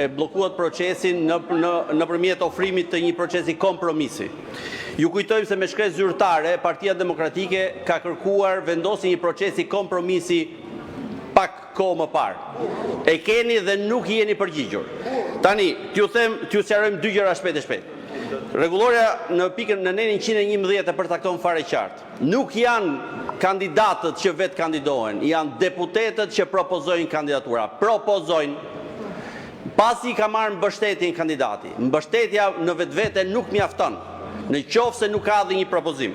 e bllokuat procesin nëpërmjet ofrimit të një procesi kompromisi. Ju kujtojmë se me shkresë zyrtare, Partia Demokratike ka kërkuar vendosjen një procesi kompromisi pak kohë më parë. E keni dhe nuk jeni përgjigjur. Tani, t'ju sqarojmë dy gjëra shpejt. Rregulloria në pikën në 111 e përcakton fare qartë. Nuk janë kandidatët që vetë kandidohen, janë deputetët që propozojnë kandidatura. Propozojnë, pasi ka marrë mbështetjen kandidati. Mbështetja në vetvete nuk mjafton, në qoftë se nuk ka dhe një propozim.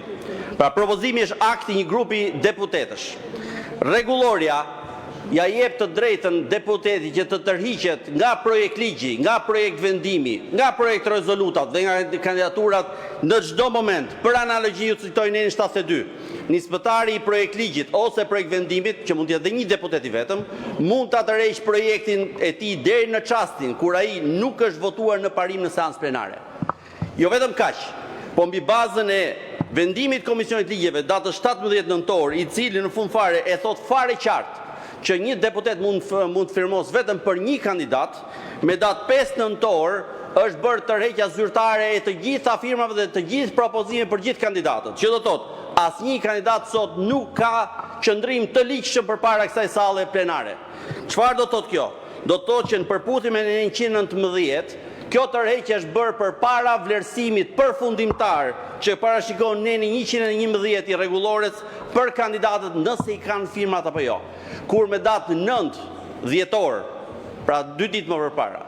Pra propozimi është akti një grupi deputetësh. Rregulloria ja jep të drejtën deputetit që të tërhiqet nga projekt ligji, nga projekt vendimi, nga projekt rezolutat dhe nga kandidaturat në çdo moment. Për analogji ju citoj në 72. Nismëtari i projekt ligjit ose projekt vendimit, që mund të jetë dhe një deputet i vetëm, mund ta tërheqë projektin e tij deri në çastin kur ai nuk është votuar në parim në seancë plenare. Jo vetëm kaq, po mbi bazën e vendimit Komisionit Ligjeve datës 17 nëntor, i cili në fund fare e thot fare qartë që një deputet mund firmos vetëm për një kandidat, me datë 5 nëntor është bërë tërheqja zyrtare e të gjitha firmave dhe të gjithë propozime për gjithë kandidatët. Që do thotë, asnjë kandidat sot nuk ka qëndrim të ligjshëm përpara kësaj salle plenare. Çfarë do thotë kjo? Do thotë që në përputhje me 119, kjo tërheqje është bërë përpara vlerësimit përfundimtar që parashikon neni 111 i rregullores për kandidatët nëse i kanë firmat apo jo. Kur me datë 9 dhjetor, pra 2 ditë më përpara,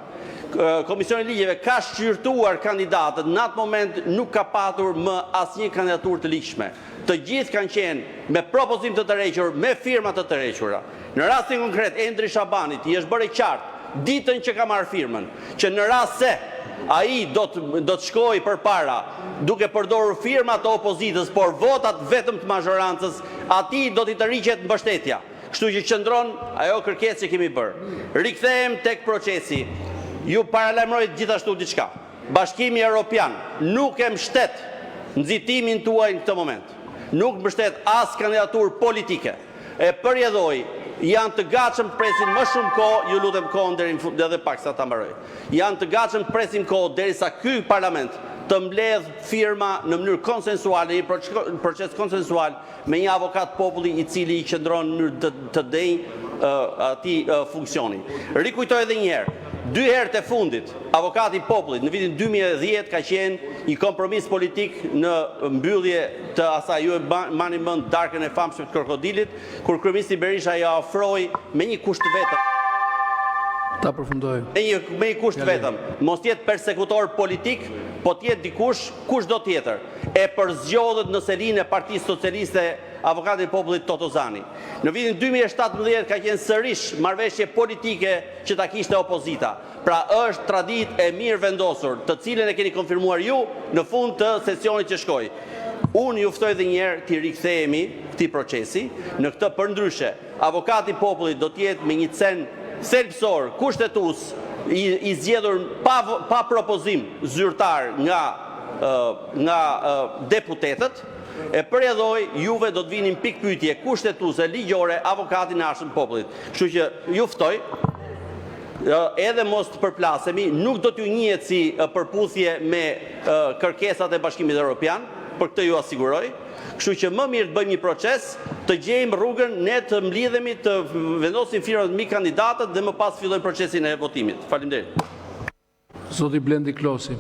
Komisioni i Ligjeve ka shqyrtuar kandidatët, në atë moment nuk ka patur më asnjë kandidaturë të ligjshme. Të gjithë kanë qenë me propozim të tërhequr, me firma të tërhequra. Në rastin konkret, Endri Shabanit i është bërë qartë ditën që ka marrë firmën, që në rast se ai do të shkojë përpara duke përdorur firmat të opozitës, por votat vetëm të mazhorancës, atij do t'i tërhiqet mbështetja. Kështu që qëndron ajo kërkesë që kemi bërë. Rikthehem tek procesi. Ju paralajmëroj gjithashtu diçka. Bashkimi Evropian nuk e mbështet nxitimin tuaj në këtë moment. Nuk mbështet as kandidaturë politike. E përjedhoj, janë të gatshëm të presin më shumë kohë, ju lutem kohën deri edhe pak sa ta mbaroj. Janë të gatshëm të presin kohë derisa ky parlament të mbledh firma në mënyrë konsensuale, një proces konsensual me një avokat populli i cili i qëndron në mënyrë të denjë atij funksioni. Rikujtoj edhe një herë. 2 herët e fundit, avokati i popullit në vitin 2010 ka qenë një kompromis politik në mbyllje të asaj. Ju e mani mend darkën e famshme të krokodilit, kur kryeministri Berisha ja ofroi me një kusht vetëm. Ta përfundoj. Me një kusht vetëm, mos jetë persekutor politik, po t'jetë dikush, kush do tjetër. E përzgjodhet në serinë e Partisë Socialiste avokati i popullit Totozani. Në vitin 2017 ka qenë sërish marrëveshje politike që ta kishte opozita. Pra është traditë e mirë vendosur, të cilën e keni konfirmuar ju në fund të sesionit që shkoi. Unë ju ftoj edhe një herë të rikthehemi këtij procesi, në këtë përndryshe, avokati i popullit do të jetë me një cen thelbësor, kushtetues, i zgjedhur pa propozim zyrtar nga deputetët. E përjedhoj, juve do të vinin pikpyetje kushtetuese ligjore avokatin e arshëm popullit. Kështu që ju ftoj, edhe mos të përplasemi, nuk do t'ju njihet si përputhje me kërkesat e Bashkimit Evropian, për këtë ju asiguroj. Kështu që më mirë të bëjmë një proces, të gjejmë rrugën, ne të mblidhemi, të vendosim firmat mbi kandidatët dhe më pas fillojmë procesin e votimit. Faleminderit. Zoti Blendi Klosi.